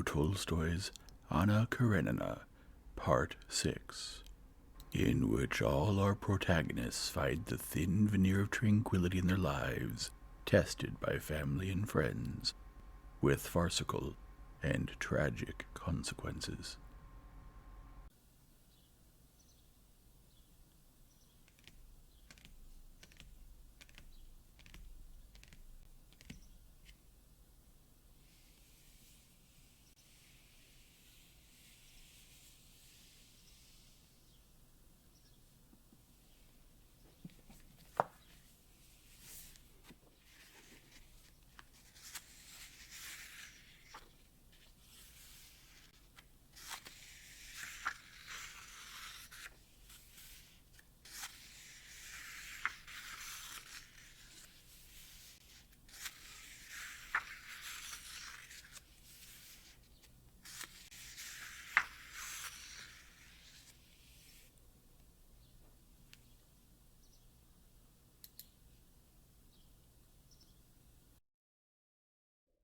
Leo Tolstoy's Anna Karenina, Part 6, in which all our protagonists find the thin veneer of tranquility in their lives tested by family and friends, with farcical and tragic consequences.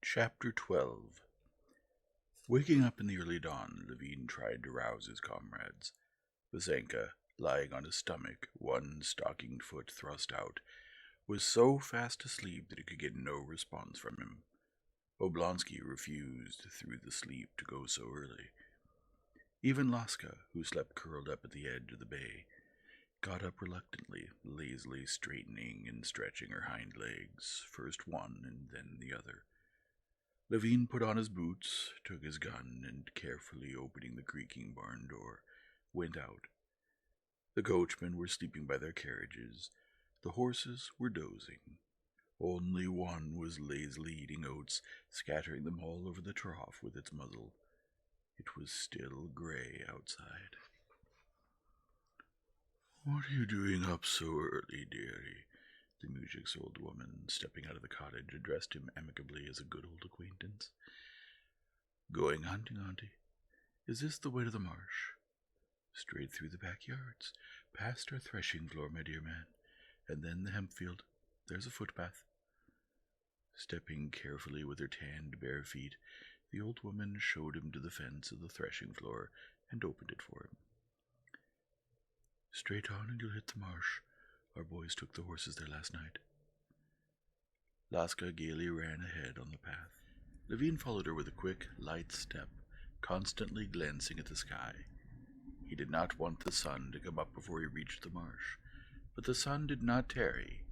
Chapter 12. Waking up in the early dawn, Levine tried to rouse his comrades. Vasenka, lying on his stomach, one stockinged foot thrust out, was so fast asleep that he could get no response from him. Oblonsky refused through the sleep to go so early. Even Laska, who slept curled up at the edge of the bay, got up reluctantly, lazily straightening and stretching her hind legs, first one and then the other. Levine put on his boots, took his gun, and carefully opening the creaking barn door, went out. The coachmen were sleeping by their carriages. The horses were dozing. Only one was lazily eating oats, scattering them all over the trough with its muzzle. It was still gray outside. "What are you doing up so early, dearie?" The mujik's old woman, stepping out of the cottage, addressed him amicably as a good old acquaintance. "Going hunting, auntie. Is this the way to the marsh?" "Straight through the backyards, past our threshing floor, my dear man, and then the hemp field. There's a footpath." Stepping carefully with her tanned bare feet, the old woman showed him to the fence of the threshing floor and opened it for him. "Straight on and you'll hit the marsh. Our boys took the horses there last night." Laska gaily ran ahead on the path. Levine followed her with a quick, light step, constantly glancing at the sky. He did not want the sun to come up before he reached the marsh, but the sun did not tarry.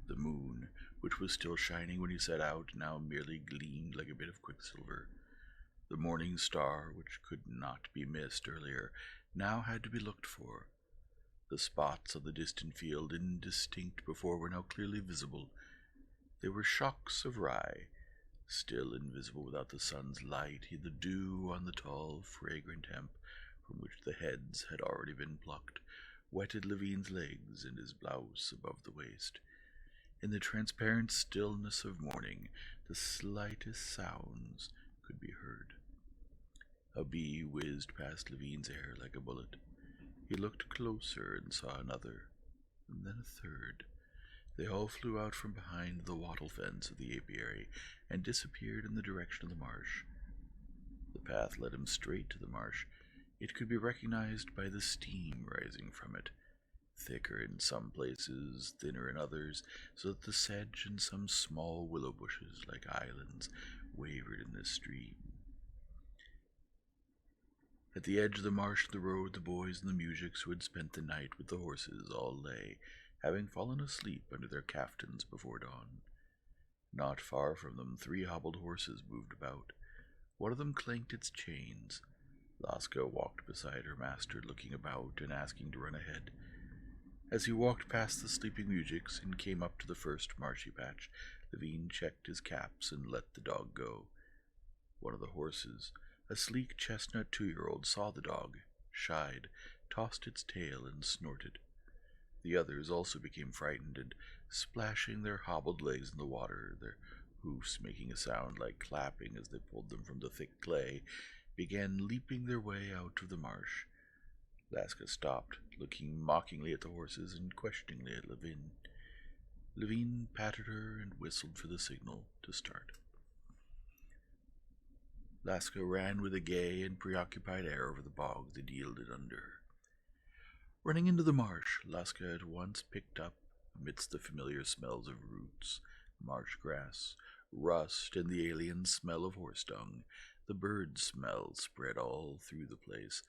The moon, which was still shining when he set out, now merely gleamed like a bit of quicksilver. The morning star, which could not be missed earlier, now had to be looked for. The spots on the distant field, indistinct before, were now clearly visible. They were shocks of rye, still invisible without the sun's light, the dew on the tall, fragrant hemp, from which the heads had already been plucked, wetted Levine's legs and his blouse above the waist. In the transparent stillness of morning, the slightest sounds could be heard. A bee whizzed past Levine's ear like a bullet. He looked closer and saw another, and then a third. They all flew out from behind the wattle fence of the apiary and disappeared in the direction of the marsh. The path led him straight to the marsh. It could be recognized by the steam rising from it, thicker in some places, thinner in others, so that the sedge and some small willow bushes, like islands, wavered in the stream. At the edge of the marsh and the road, the boys and the mujiks who had spent the night with the horses all lay, having fallen asleep under their caftans before dawn. Not far from them, 3 hobbled horses moved about. One of them clanked its chains. Laska walked beside her master, looking about and asking to run ahead. As he walked past the sleeping mujiks and came up to the first marshy patch, Levine checked his caps and let the dog go. One of the horses, a sleek chestnut 2-year-old, saw the dog, shied, tossed its tail, and snorted. The others also became frightened, and splashing their hobbled legs in the water, their hoofs making a sound like clapping as they pulled them from the thick clay, began leaping their way out of the marsh. Laska stopped, looking mockingly at the horses and questioningly at Levine. Levine patted her and whistled for the signal to start. Laska ran with a gay and preoccupied air over the bog that yielded under her. Running into the marsh, Laska at once picked up, amidst the familiar smells of roots, marsh grass, rust, and the alien smell of horse dung, the bird smell spread all through the place,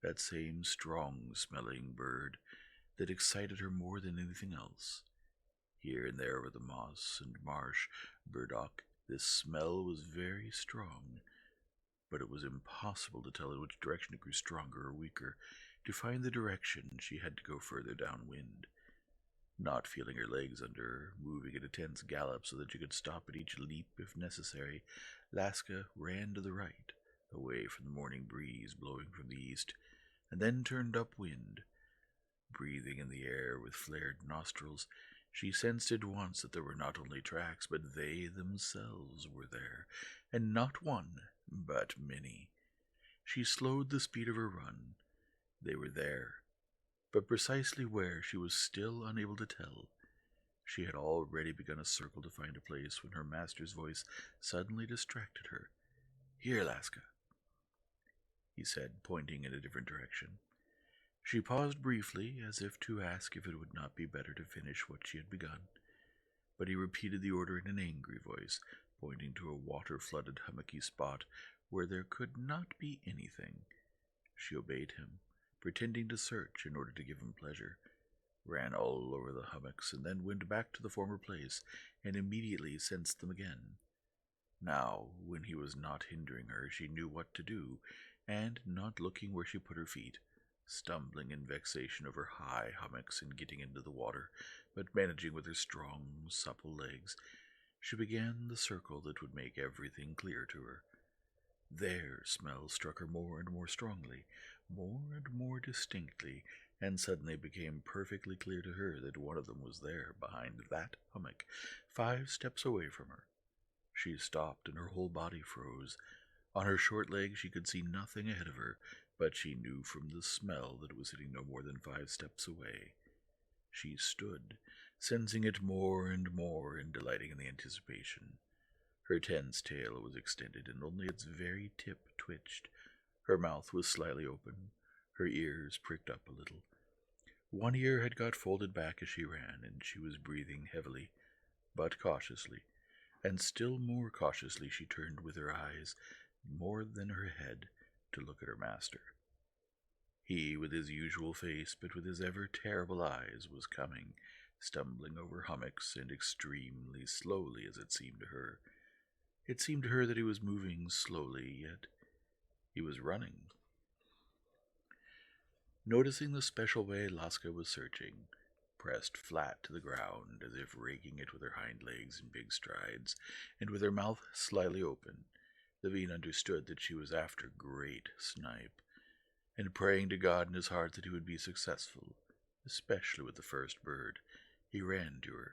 that same strong-smelling bird that excited her more than anything else. Here and there over the moss and marsh burdock, this smell was very strong, but it was impossible to tell in which direction it grew stronger or weaker. To find the direction, she had to go further downwind. Not feeling her legs under her, moving at a tense gallop so that she could stop at each leap if necessary, Laska ran to the right, away from the morning breeze blowing from the east, and then turned upwind. Breathing in the air with flared nostrils, she sensed at once that there were not only tracks, but they themselves were there, and not one, but many. She slowed the speed of her run. They were there, but precisely where she was still unable to tell. She had already begun a circle to find a place when her master's voice suddenly distracted her. "Here, Laska," he said, pointing in a different direction. She paused briefly, as if to ask if it would not be better to finish what she had begun, but he repeated the order in an angry voice, pointing to a water-flooded, hummocky spot where there could not be anything. She obeyed him, pretending to search in order to give him pleasure, ran all over the hummocks, and then went back to the former place, and immediately sensed them again. Now, when he was not hindering her, she knew what to do, and, not looking where she put her feet, stumbling in vexation over high hummocks in getting into the water, but managing with her strong, supple legs, she began the circle that would make everything clear to her. Their smell struck her more and more strongly, more and more distinctly, and suddenly became perfectly clear to her that one of them was there, behind that hummock, 5 steps away from her. She stopped, and her whole body froze. On her short legs she could see nothing ahead of her, but she knew from the smell that it was sitting no more than 5 steps away. She stood, sensing it more and more, and delighting in the anticipation. Her tense tail was extended, and only its very tip twitched. Her mouth was slightly open, her ears pricked up a little. One ear had got folded back as she ran, and she was breathing heavily, but cautiously, and still more cautiously she turned with her eyes, more than her head, to look at her master. He, with his usual face, but with his ever terrible eyes, was coming, stumbling over hummocks, and extremely slowly, as it seemed to her. It seemed to her that he was moving slowly, yet he was running. Noticing the special way Laska was searching, pressed flat to the ground, as if raking it with her hind legs in big strides, and with her mouth slightly open, Levin understood that she was after great snipe, and praying to God in his heart that he would be successful, especially with the first bird, he ran to her.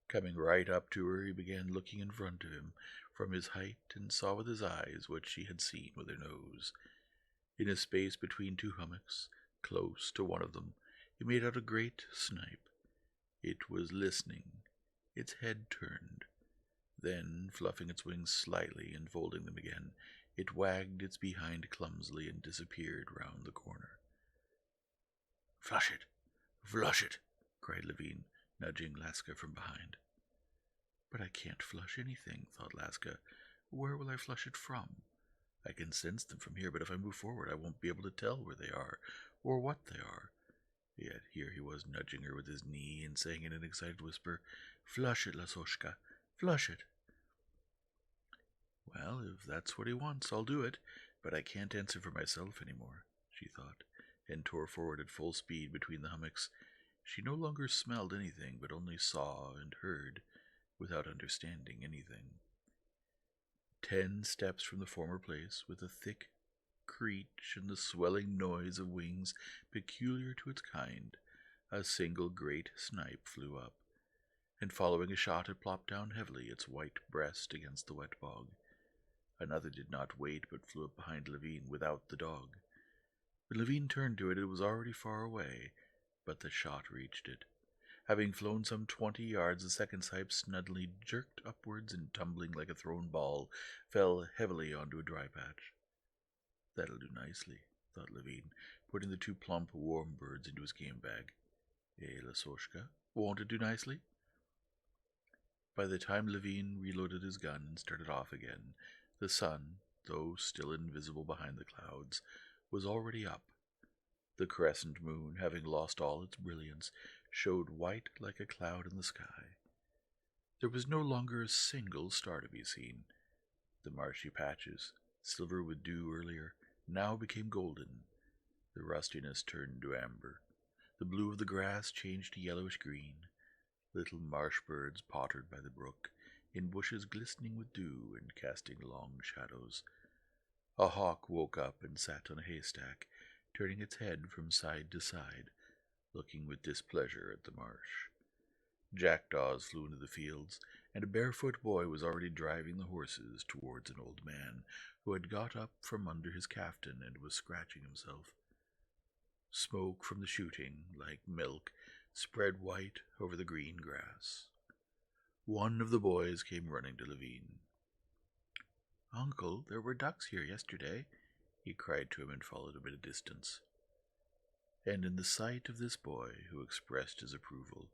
Coming right up to her, he began looking in front of him from his height, and saw with his eyes what she had seen with her nose. In a space between 2 hummocks, close to one of them, he made out a great snipe. It was listening, its head turned. Then, fluffing its wings slightly and folding them again, it wagged its behind clumsily and disappeared round the corner. "Flush it! Flush it!" cried Levin, nudging Laska from behind. "But I can't flush anything," thought Laska. "Where will I flush it from? I can sense them from here, but if I move forward I won't be able to tell where they are, or what they are." Yet here he was nudging her with his knee and saying in an excited whisper, "Flush it, Lasoshka, flush it." "Well, if that's what he wants, I'll do it, but I can't answer for myself any more," she thought, and tore forward at full speed between the hummocks. She no longer smelled anything, but only saw and heard, without understanding anything. 10 steps from the former place, with a thick creech and the swelling noise of wings peculiar to its kind, a single great snipe flew up, and following a shot it plopped down heavily, its white breast against the wet bog. Another did not wait, but flew up behind Levin without the dog. When Levin turned to it, it was already far away, but the shot reached it. Having flown some 20 yards, the second snipe suddenly jerked upwards and, tumbling like a thrown ball, fell heavily onto a dry patch. "That'll do nicely," thought Levin, putting the two plump, warm birds into his game bag. Lasoshka, won't it do nicely? By the time Levin reloaded his gun and started off again, the sun, though still invisible behind the clouds, was already up. The crescent moon, having lost all its brilliance, showed white like a cloud in the sky. There was no longer a single star to be seen. The marshy patches, silver with dew earlier, now became golden. The rustiness turned to amber. The blue of the grass changed to yellowish green. Little marsh birds pottered by the brook, in bushes glistening with dew and casting long shadows. A hawk woke up and sat on a haystack, turning its head from side to side, looking with displeasure at the marsh. Jackdaws flew into the fields, and a barefoot boy was already driving the horses towards an old man who had got up from under his caftan and was scratching himself. Smoke from the shooting, like milk, spread white over the green grass. One of the boys came running to Levin. "Uncle, there were ducks here yesterday," he cried to him and followed him at a distance. And in the sight of this boy, who expressed his approval,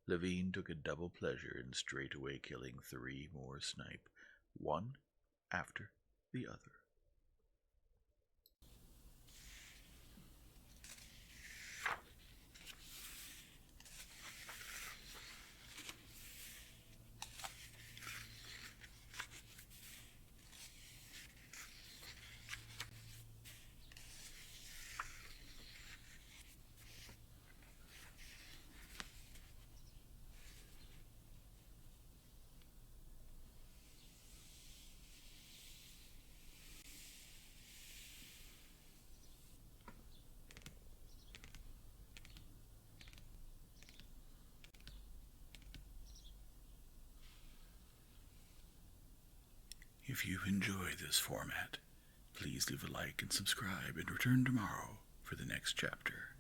Levin took a double pleasure in straightway killing 3 more snipe, one after the other. If you enjoy this format, please leave a like and subscribe and return tomorrow for the next chapter.